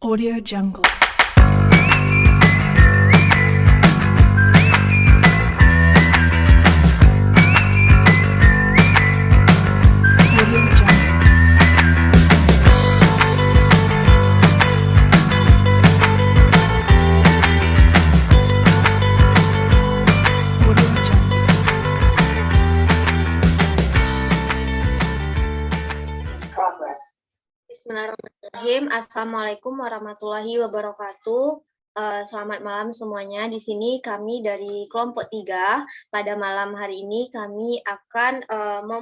Audio Jungle. Audio Jungle. Audio Jungle. Bismillahirrahmanirrahim. Assalamualaikum warahmatullahi wabarakatuh. Selamat malam semuanya. Di sini kami dari kelompok 3. Pada malam hari ini kami akan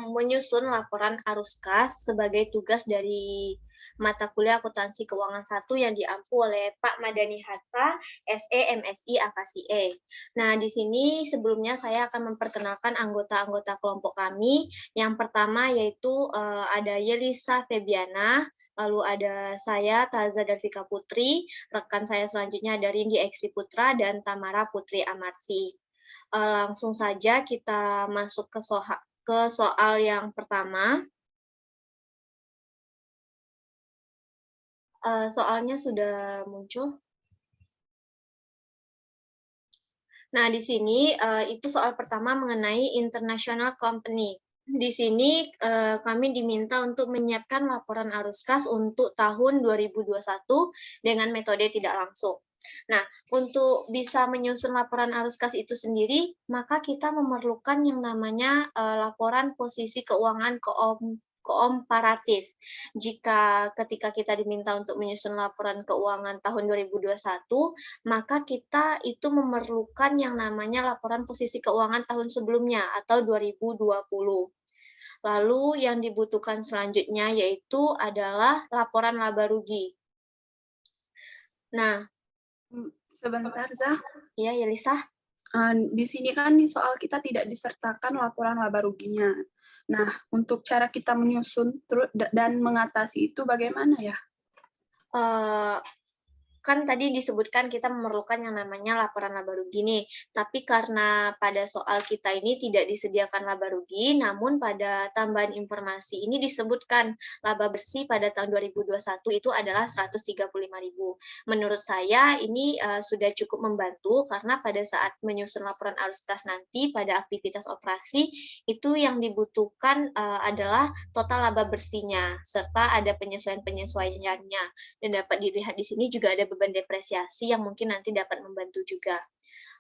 menyusun laporan arus kas sebagai tugas dari mata kuliah akuntansi keuangan 1 yang diampu oleh Pak Madani Hatta, SE, MSI, AKSIE. Nah, di sini sebelumnya saya akan memperkenalkan anggota-anggota kelompok kami. Yang pertama yaitu ada Yelisa Febiana, lalu ada saya, Taza Davika Putri, rekan saya selanjutnya ada Rindi Eksi Putra, dan Tamara Putri Amarsi. Langsung saja kita masuk ke soal yang pertama. Soalnya sudah muncul. Nah, di sini itu soal pertama mengenai international company. Di sini kami diminta untuk menyiapkan laporan arus kas untuk tahun 2021 dengan metode tidak langsung. Nah, untuk bisa menyusun laporan arus kas itu sendiri, maka kita memerlukan yang namanya laporan posisi keuangan komparatif. Jika ketika kita diminta untuk menyusun laporan keuangan tahun 2021, maka kita itu memerlukan yang namanya laporan posisi keuangan tahun sebelumnya atau 2020. Lalu yang dibutuhkan selanjutnya yaitu adalah laporan laba rugi. Nah, sebentar, Zah. Ya, Yelisa. Di sini kan di soal kita tidak disertakan laporan laba ruginya. Nah, untuk cara kita menyusun dan mengatasi itu bagaimana ya? Kan tadi disebutkan kita memerlukan yang namanya laporan laba rugi nih, tapi karena pada soal kita ini tidak disediakan laba rugi, namun pada tambahan informasi ini disebutkan laba bersih pada tahun 2021 itu adalah 135.000. Menurut saya ini sudah cukup membantu karena pada saat menyusun laporan arus kas nanti pada aktivitas operasi itu yang dibutuhkan adalah total laba bersihnya serta ada penyesuaian-penyesuaiannya, dan dapat dilihat di sini juga ada beban depresiasi yang mungkin nanti dapat membantu juga.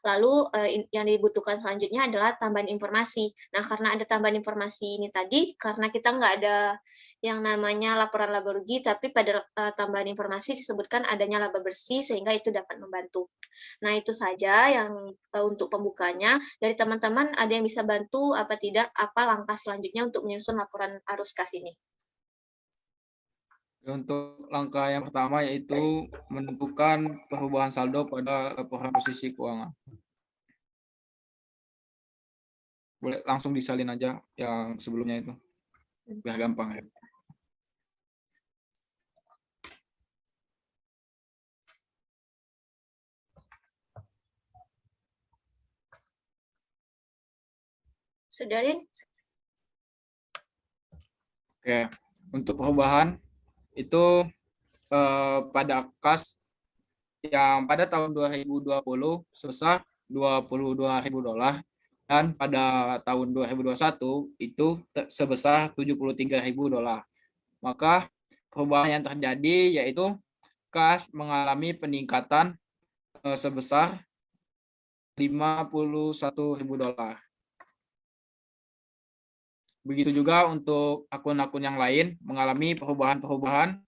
Lalu yang dibutuhkan selanjutnya adalah tambahan informasi. Nah, karena ada tambahan informasi ini tadi, karena kita nggak ada yang namanya laporan laba rugi, tapi pada tambahan informasi disebutkan adanya laba bersih, sehingga itu dapat membantu. Nah, itu saja yang untuk pembukanya. Dari teman-teman, ada yang bisa bantu apa tidak, apa langkah selanjutnya untuk menyusun laporan arus kas ini? Untuk langkah yang pertama yaitu menentukan perubahan saldo pada laporan posisi keuangan. Boleh langsung disalin aja yang sebelumnya itu, biar gampang ya. Sudah, Rin? Oke, untuk perubahan itu pada kas yang pada tahun 2020 sebesar $22.000 dan pada tahun 2021 itu sebesar $73.000. Maka perubahan yang terjadi yaitu kas mengalami peningkatan sebesar $51.000. Begitu juga untuk akun-akun yang lain mengalami perubahan-perubahan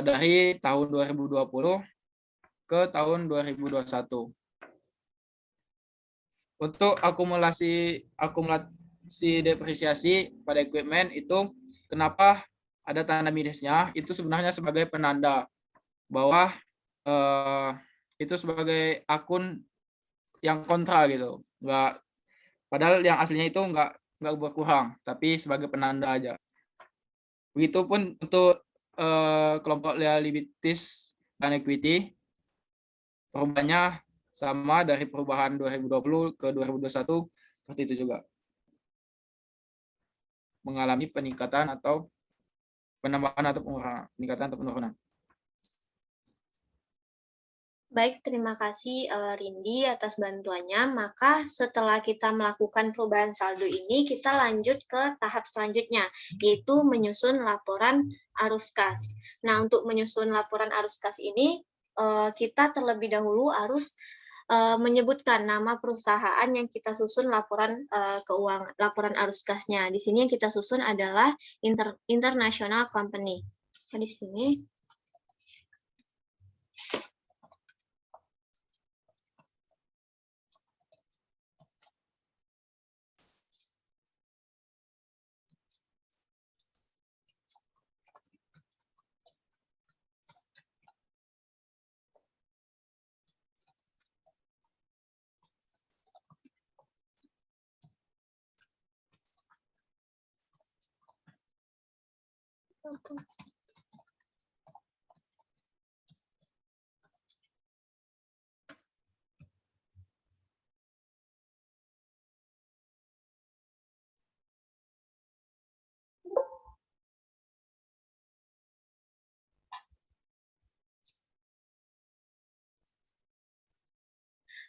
dari tahun 2020 ke tahun 2021. Untuk akumulasi depresiasi pada equipment itu kenapa ada tanda minusnya, itu sebenarnya sebagai penanda bahwa itu sebagai akun yang kontra gitu. Padahal yang aslinya itu nggak berkurang, tapi sebagai penanda aja. Begitupun untuk kelompok liabilities dan equity, perubahannya sama dari perubahan 2020 ke 2021 seperti itu juga. Mengalami peningkatan atau penambahan atau pengurangan, peningkatan atau penurunan. Baik, terima kasih Rindi atas bantuannya. Maka setelah kita melakukan perubahan saldo ini, kita lanjut ke tahap selanjutnya, yaitu menyusun laporan arus kas. Nah, untuk menyusun laporan arus kas ini, kita terlebih dahulu harus menyebutkan nama perusahaan yang kita susun laporan keuangan, laporan arus kasnya. Di sini yang kita susun adalah international company. Nah, di sini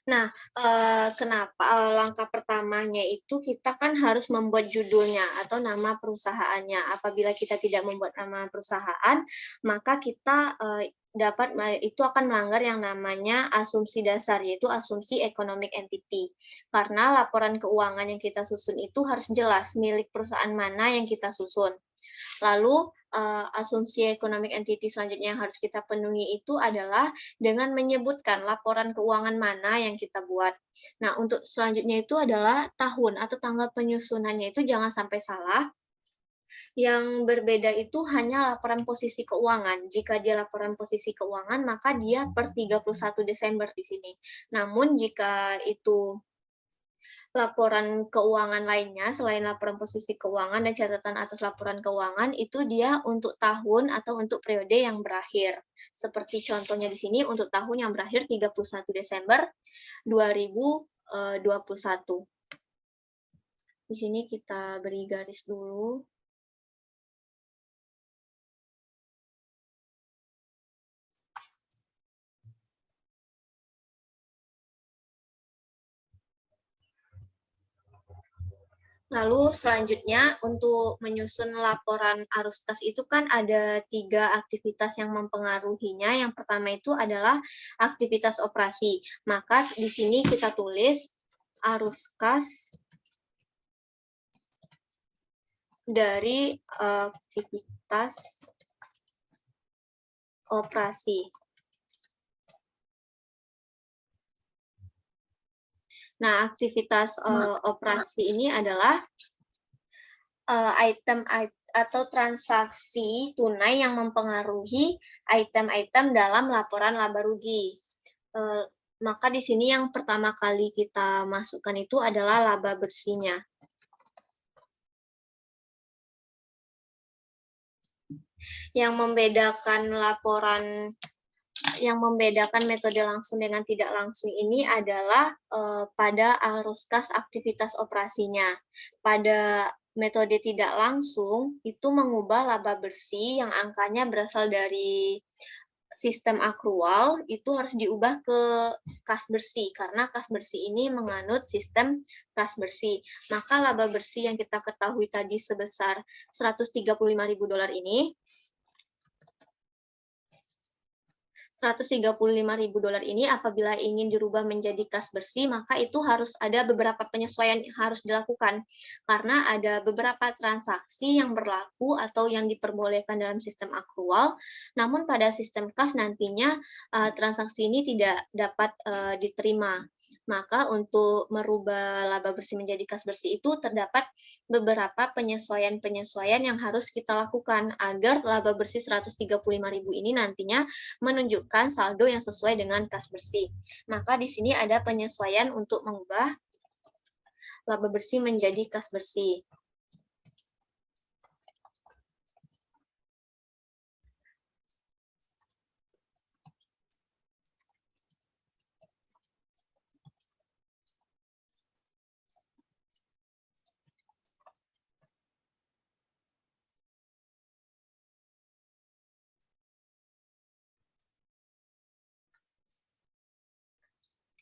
Nah, kenapa langkah pertamanya itu kita kan harus membuat judulnya atau nama perusahaannya. Apabila kita tidak membuat nama perusahaan, maka kita dapat itu akan melanggar yang namanya asumsi dasar, yaitu asumsi economic entity. Karena laporan keuangan yang kita susun itu harus jelas milik perusahaan mana yang kita susun. Lalu asumsi economic entity selanjutnya yang harus kita penuhi itu adalah dengan menyebutkan laporan keuangan mana yang kita buat. Nah, untuk selanjutnya itu adalah tahun atau tanggal penyusunannya itu jangan sampai salah. Yang berbeda itu hanya laporan posisi keuangan. Jika dia laporan posisi keuangan, maka dia per 31 Desember di sini. Namun jika itu laporan keuangan lainnya selain laporan posisi keuangan dan catatan atas laporan keuangan itu dia untuk tahun atau untuk periode yang berakhir. Seperti contohnya di sini untuk tahun yang berakhir 31 Desember 2021. Di sini kita beri garis dulu. Lalu selanjutnya untuk menyusun laporan arus kas itu kan ada 3 aktivitas yang mempengaruhinya. Yang pertama itu adalah aktivitas operasi. Maka di sini kita tulis arus kas dari aktivitas operasi. Nah, aktivitas operasi ini adalah item atau transaksi tunai yang mempengaruhi item-item dalam laporan laba rugi. Maka di sini yang pertama kali kita masukkan itu adalah laba bersihnya. Yang membedakan metode langsung dengan tidak langsung ini adalah pada arus kas aktivitas operasinya. Pada metode tidak langsung itu mengubah laba bersih yang angkanya berasal dari sistem akrual itu harus diubah ke kas bersih karena kas bersih ini menganut sistem kas bersih. Maka laba bersih yang kita ketahui tadi sebesar $135.000 ini $135.000 ini apabila ingin dirubah menjadi kas bersih, maka itu harus ada beberapa penyesuaian yang harus dilakukan. Karena ada beberapa transaksi yang berlaku atau yang diperbolehkan dalam sistem akrual, namun pada sistem kas nantinya transaksi ini tidak dapat diterima. Maka untuk merubah laba bersih menjadi kas bersih itu terdapat beberapa penyesuaian-penyesuaian yang harus kita lakukan agar laba bersih 135.000 ini nantinya menunjukkan saldo yang sesuai dengan kas bersih. Maka di sini ada penyesuaian untuk mengubah laba bersih menjadi kas bersih.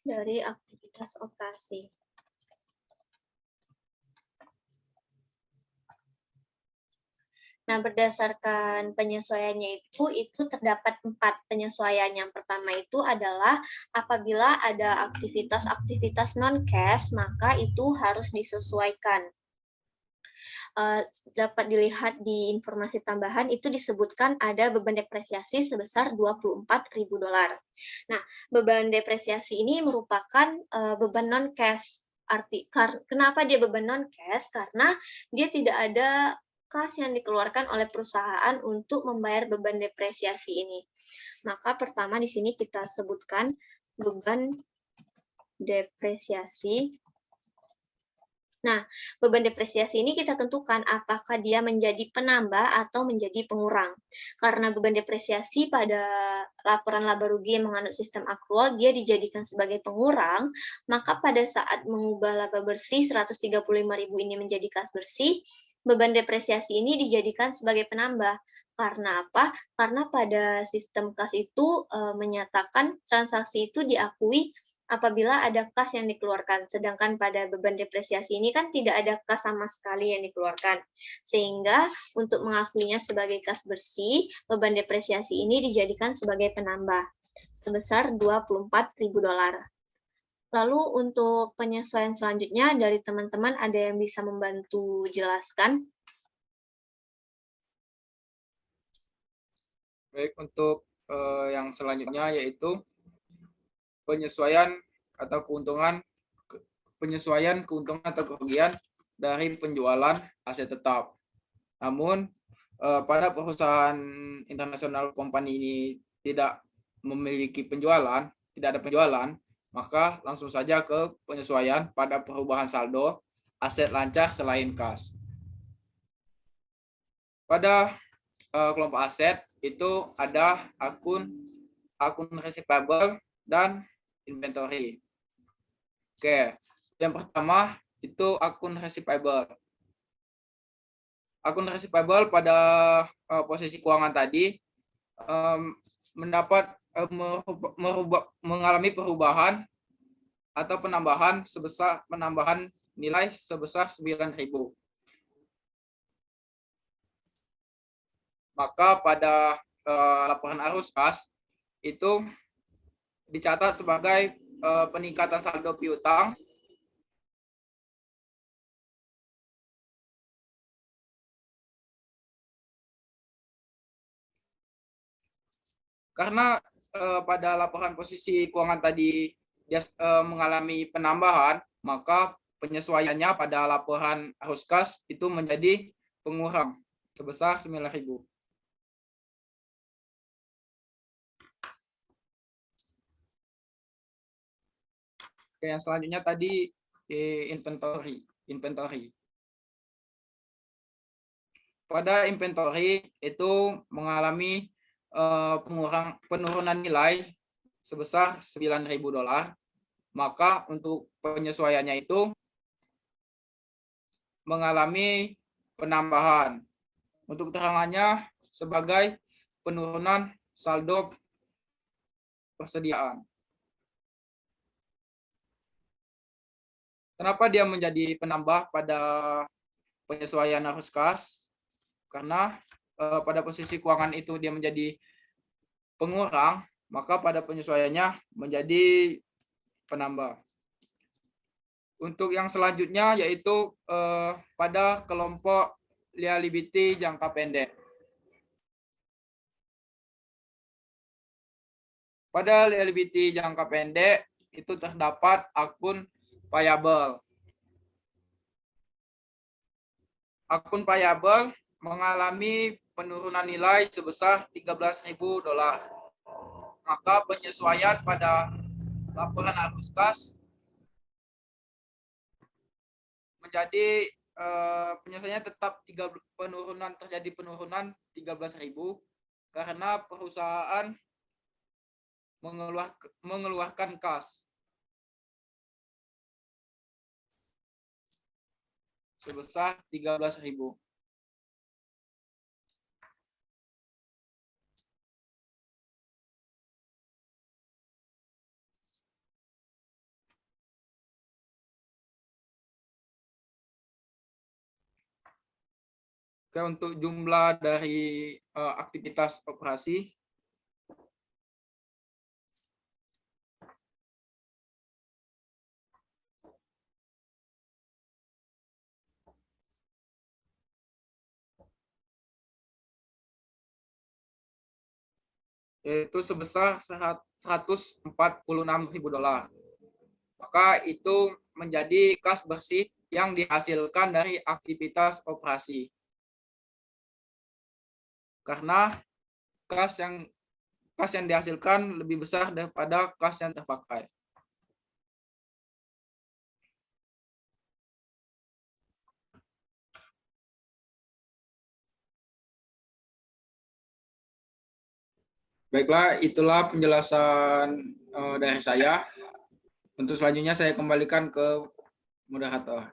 dari aktivitas operasi. Nah, berdasarkan penyesuaiannya itu terdapat 4 penyesuaian. Yang pertama itu adalah apabila ada aktivitas-aktivitas non-cash, maka itu harus disesuaikan. Dapat dilihat di informasi tambahan itu disebutkan ada beban depresiasi sebesar $24.000. Nah, beban depresiasi ini merupakan beban non-cash. Kenapa dia beban non-cash? Karena dia tidak ada kas yang dikeluarkan oleh perusahaan untuk membayar beban depresiasi ini. Maka pertama di sini kita sebutkan beban depresiasi. Nah, beban depresiasi ini kita tentukan apakah dia menjadi penambah atau menjadi pengurang. Karena beban depresiasi pada laporan laba rugi yang mengandung sistem akrual, dia dijadikan sebagai pengurang, maka pada saat mengubah laba bersih 135.000 ini menjadi kas bersih, beban depresiasi ini dijadikan sebagai penambah. Karena apa? Karena pada sistem kas itu menyatakan transaksi itu diakui apabila ada kas yang dikeluarkan. Sedangkan pada beban depresiasi ini kan tidak ada kas sama sekali yang dikeluarkan. Sehingga untuk mengakuinya sebagai kas bersih, beban depresiasi ini dijadikan sebagai penambah sebesar $24.000. Lalu untuk penyesuaian selanjutnya dari teman-teman ada yang bisa membantu jelaskan? Baik, untuk yang selanjutnya yaitu penyesuaian atau keuntungan atau kerugian dari penjualan aset tetap. Namun pada perusahaan internasional company ini tidak memiliki penjualan, tidak ada penjualan, maka langsung saja ke penyesuaian pada perubahan saldo aset lancar selain kas. Pada kelompok aset itu ada akun receivable dan inventory. Oke, yang pertama itu akun receivable. Akun receivable pada posisi keuangan tadi mengalami perubahan atau penambahan nilai sebesar 9.000. Maka pada laporan arus kas itu dicatat sebagai peningkatan saldo piutang karena pada laporan posisi keuangan tadi dia mengalami penambahan, maka penyesuaiannya pada laporan arus kas itu menjadi pengurang sebesar 9.000. Oke, yang selanjutnya tadi inventory. Pada inventory itu mengalami penurunan nilai sebesar $9.000, maka untuk penyesuaiannya itu mengalami penambahan. Untuk keterangannya sebagai penurunan saldo persediaan. Kenapa dia menjadi penambah pada penyesuaian arus kas? Karena pada posisi keuangan itu dia menjadi pengurang, maka pada penyesuaiannya menjadi penambah. Untuk yang selanjutnya yaitu pada kelompok liability jangka pendek. Pada liability jangka pendek itu terdapat akun payable. Akun payable mengalami penurunan nilai sebesar $13.000. Maka penyesuaian pada laporan arus kas menjadi penyesuaiannya tetap terjadi penurunan 13.000 karena perusahaan mengeluarkan kas sebesar 13.000. Oke, untuk jumlah dari aktivitas operasi, yaitu sebesar $146.000. Maka itu menjadi kas bersih yang dihasilkan dari aktivitas operasi. Karena kas yang dihasilkan lebih besar daripada kas yang terpakai. Baiklah, itulah penjelasan dari saya. Untuk selanjutnya saya kembalikan ke moderator.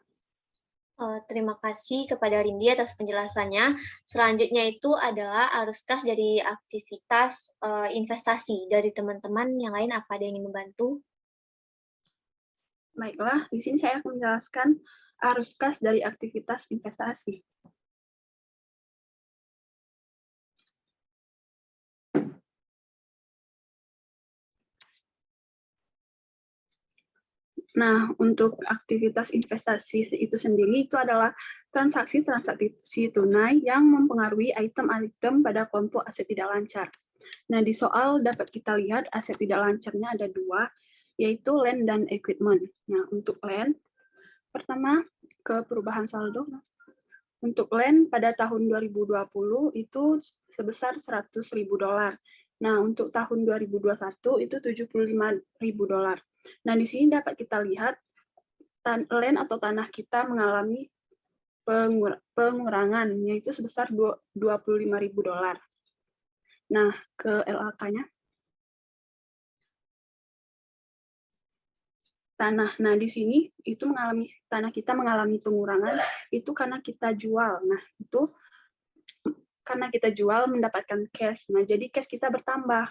Terima kasih kepada Rindi atas penjelasannya. Selanjutnya itu adalah arus kas dari aktivitas investasi. Dari teman-teman yang lain, apa ada yang ingin membantu? Baiklah, di sini saya akan menjelaskan arus kas dari aktivitas investasi. Nah, untuk aktivitas investasi itu sendiri itu adalah transaksi-transaksi tunai yang mempengaruhi item-item pada kelompok aset tidak lancar. Nah, di soal dapat kita lihat aset tidak lancarnya ada dua, yaitu land dan equipment. Nah, untuk land, pertama ke perubahan saldo. Untuk land pada tahun 2020 itu sebesar $100.000. Nah, untuk tahun 2021 itu $75.000. Nah, di sini dapat kita lihat land atau tanah kita mengalami pengurangan, yaitu sebesar $25.000. Nah, ke LAK-nya. Tanah. Nah, di sini itu tanah kita mengalami pengurangan itu karena kita jual. Nah, itu karena kita jual mendapatkan cash. Nah, jadi cash kita bertambah.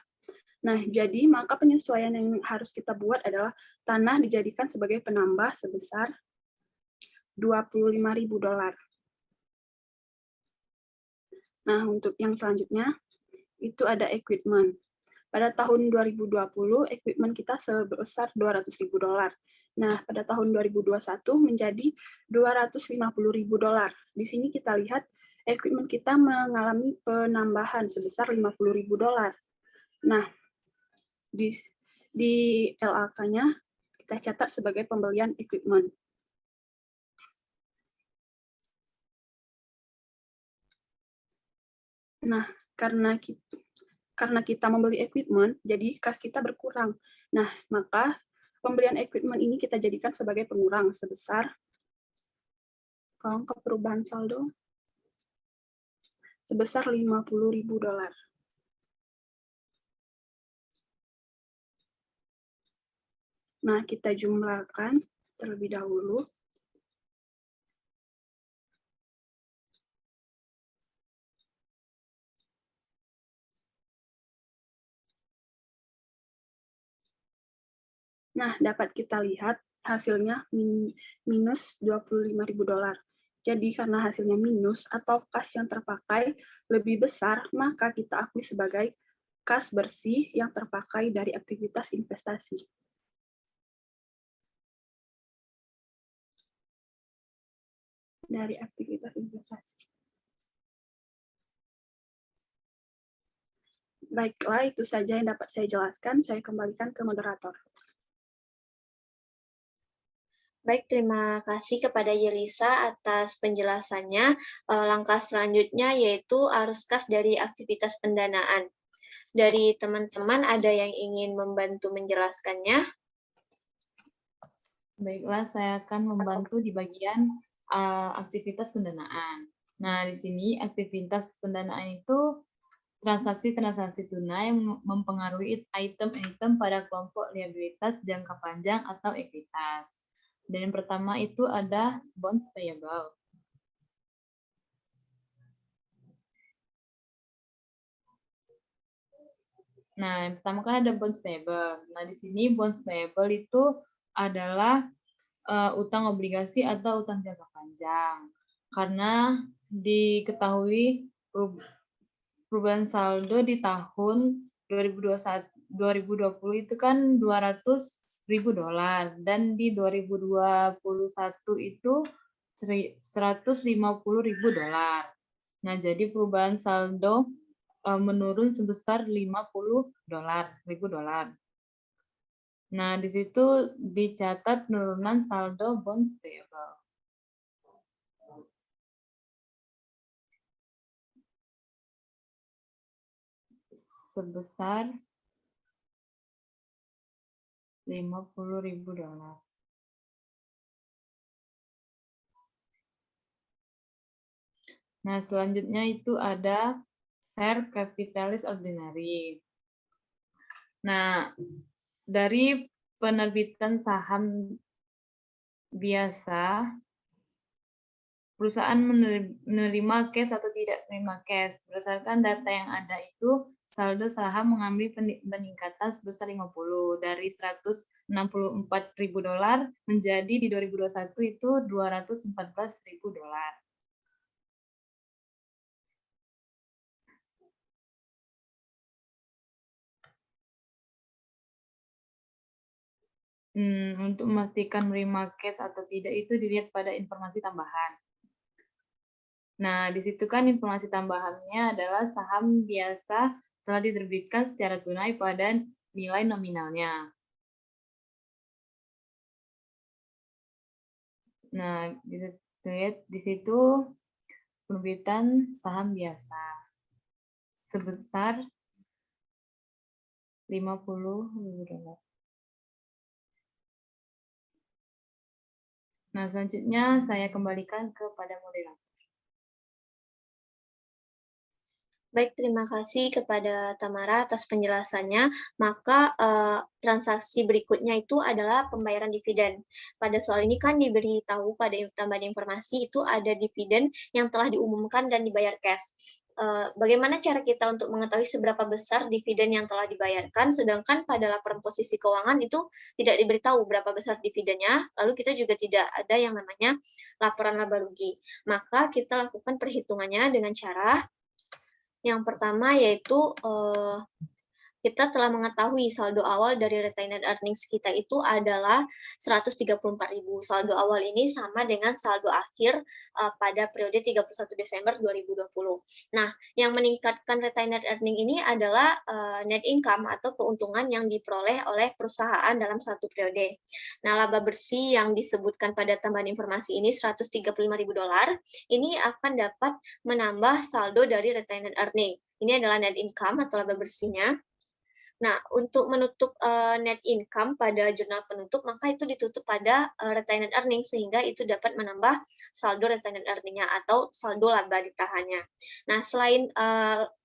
Nah, jadi maka penyesuaian yang harus kita buat adalah tanah dijadikan sebagai penambah sebesar $25.000. Nah, untuk yang selanjutnya itu ada equipment. Pada tahun 2020 equipment kita sebesar $200.000. Nah, pada tahun 2021 menjadi $250.000. Di sini kita lihat equipment kita mengalami penambahan sebesar $50.000. Nah, di LAK-nya kita catat sebagai pembelian equipment. Nah, karena kita membeli equipment, jadi kas kita berkurang. Nah, maka pembelian equipment ini kita jadikan sebagai pengurang sebesar ke perubahan saldo sebesar $50.000. Nah, kita jumlahkan terlebih dahulu. Nah, dapat kita lihat hasilnya minus $25.000. Jadi karena hasilnya minus atau kas yang terpakai lebih besar, maka kita akui sebagai kas bersih yang terpakai dari aktivitas investasi. Baiklah, itu saja yang dapat saya jelaskan. Saya kembalikan ke moderator. Baik, terima kasih kepada Yelisa atas penjelasannya. Langkah selanjutnya yaitu arus kas dari aktivitas pendanaan. Dari teman-teman ada yang ingin membantu menjelaskannya? Baiklah, saya akan membantu di bagian aktivitas pendanaan. Nah, di sini aktivitas pendanaan itu transaksi-transaksi tunai yang mempengaruhi item-item pada kelompok liabilitas jangka panjang atau ekuitas. Dan yang pertama itu ada bonds payable. Nah, yang pertama kan ada bonds payable. Nah, di sini bonds payable itu adalah utang obligasi atau utang jangka panjang. Karena diketahui perubahan saldo di tahun 2020 itu kan 200.000 dolar dan di 2021 itu 150.000 dolar. Nah, jadi perubahan saldo menurun sebesar 50.000 dolar. Nah, di situ dicatat penurunan saldo bonds payable. Sebesar 50.000 dolar. Nah, selanjutnya itu ada share capitalis ordinary. Nah, dari penerbitan saham biasa, perusahaan menerima cash atau tidak menerima cash. Berdasarkan data yang ada itu, saldo saham mengalami peningkatan sebesar 50 dari 164.000 dolar menjadi di 2021 itu 214.000 dolar. Untuk memastikan menerima cash atau tidak itu dilihat pada informasi tambahan. Nah, di situ kan informasi tambahannya adalah saham biasa telah diterbitkan secara tunai pada nilai nominalnya. Nah, dilihat di situ penerbitan saham biasa sebesar 50.000 dolar. Nah, selanjutnya saya kembalikan kepada moderator. Baik, terima kasih kepada Tamara atas penjelasannya. Maka transaksi berikutnya itu adalah pembayaran dividen. Pada soal ini kan diberitahu pada tambahan informasi itu ada dividen yang telah diumumkan dan dibayar cash. Bagaimana cara kita untuk mengetahui seberapa besar dividen yang telah dibayarkan, sedangkan pada laporan posisi keuangan itu tidak diberitahu berapa besar dividennya, lalu kita juga tidak ada yang namanya laporan laba rugi. Maka kita lakukan perhitungannya dengan cara yang pertama yaitu kita telah mengetahui saldo awal dari retained earnings kita itu adalah 134.000. Saldo awal ini sama dengan saldo akhir pada periode 31 Desember 2020. Nah, yang meningkatkan retained earning ini adalah net income atau keuntungan yang diperoleh oleh perusahaan dalam satu periode. Nah, laba bersih yang disebutkan pada tambahan informasi ini 135.000 dolar, ini akan dapat menambah saldo dari retained earning. Ini adalah net income atau laba bersihnya. Nah, untuk menutup net income pada jurnal penutup, maka itu ditutup pada retained earning, sehingga itu dapat menambah saldo retained earning-nya atau saldo laba ditahannya. Nah, selain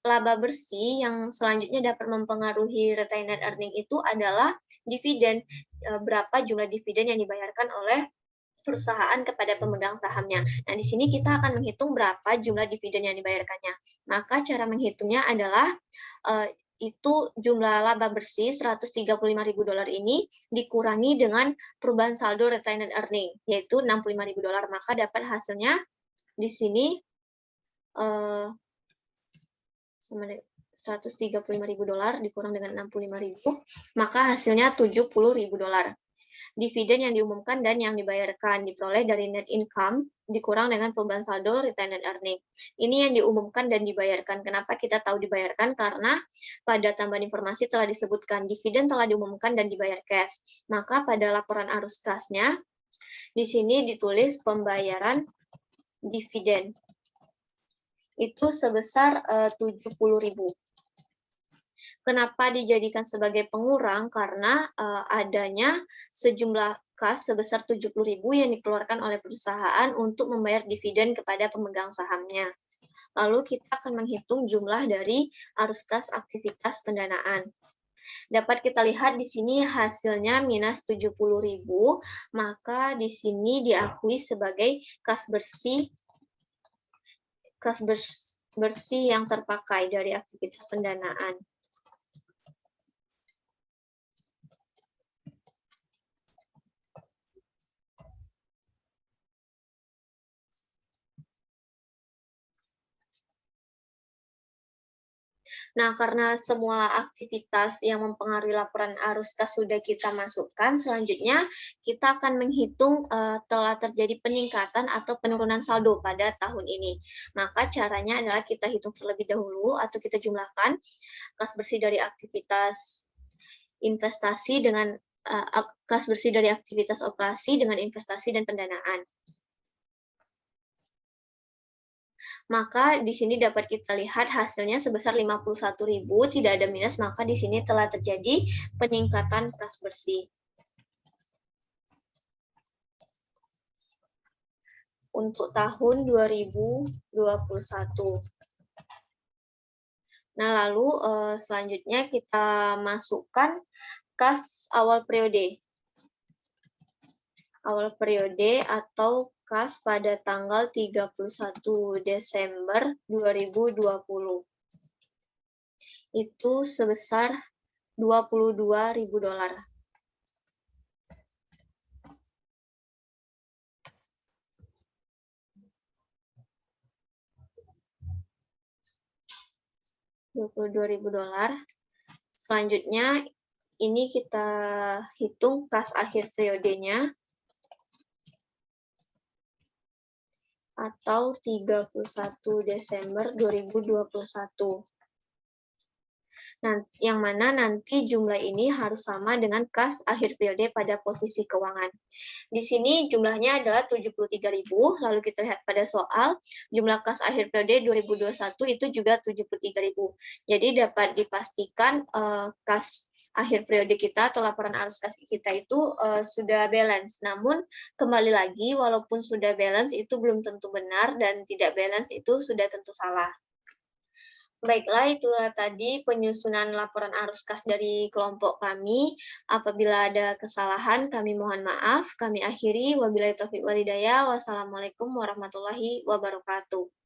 laba bersih, yang selanjutnya dapat mempengaruhi retained earning itu adalah dividen. Berapa jumlah dividen yang dibayarkan oleh perusahaan kepada pemegang sahamnya. Nah, di sini kita akan menghitung berapa jumlah dividen yang dibayarkannya. Maka cara menghitungnya adalah itu jumlah laba bersih 135.000 dolar ini dikurangi dengan perubahan saldo retained earning, yaitu 65.000 dolar. Maka dapat hasilnya di sini 135.000 dolar dikurang dengan 65.000, maka hasilnya 70.000 dolar. Dividen yang diumumkan dan yang dibayarkan diperoleh dari net income dikurang dengan perubahan saldo retained earning. Ini yang diumumkan dan dibayarkan. Kenapa kita tahu dibayarkan? Karena pada tambahan informasi telah disebutkan dividen telah diumumkan dan dibayar cash. Maka pada laporan arus kasnya di sini ditulis pembayaran dividen itu sebesar 70.000. Kenapa dijadikan sebagai pengurang? Karena adanya sejumlah kas sebesar 70.000 yang dikeluarkan oleh perusahaan untuk membayar dividen kepada pemegang sahamnya. Lalu kita akan menghitung jumlah dari arus kas aktivitas pendanaan. Dapat kita lihat di sini hasilnya minus 70.000, maka di sini diakui sebagai kas bersih yang terpakai dari aktivitas pendanaan. Nah, karena semua aktivitas yang mempengaruhi laporan arus kas sudah kita masukkan, selanjutnya kita akan menghitung telah terjadi peningkatan atau penurunan saldo pada tahun ini. Maka caranya adalah kita hitung terlebih dahulu atau kita jumlahkan kas bersih dari aktivitas investasi dengan kas bersih dari aktivitas operasi dengan investasi dan pendanaan. Maka di sini dapat kita lihat hasilnya sebesar 51.000, tidak ada minus, maka di sini telah terjadi peningkatan kas bersih. Untuk tahun 2021. Nah, lalu selanjutnya kita masukkan kas awal periode. Awal periode atau kas pada tanggal 31 Desember 2020. Itu sebesar $22.000. $22.000. Selanjutnya ini kita hitung kas akhir periodenya atau 31 Desember 2021. Nah, yang mana nanti jumlah ini harus sama dengan kas akhir periode pada posisi keuangan. Di sini jumlahnya adalah 73.000, lalu kita lihat pada soal, jumlah kas akhir periode 2021 itu juga 73.000. Jadi dapat dipastikan kas akhir periode kita atau laporan arus kas kita itu sudah balance. Namun kembali lagi, walaupun sudah balance itu belum tentu benar dan tidak balance itu sudah tentu salah. Baiklah, itulah tadi penyusunan laporan arus kas dari kelompok kami. Apabila ada kesalahan, kami mohon maaf. Kami akhiri. Wabillahi taufiq walhidayah. Wassalamualaikum warahmatullahi wabarakatuh.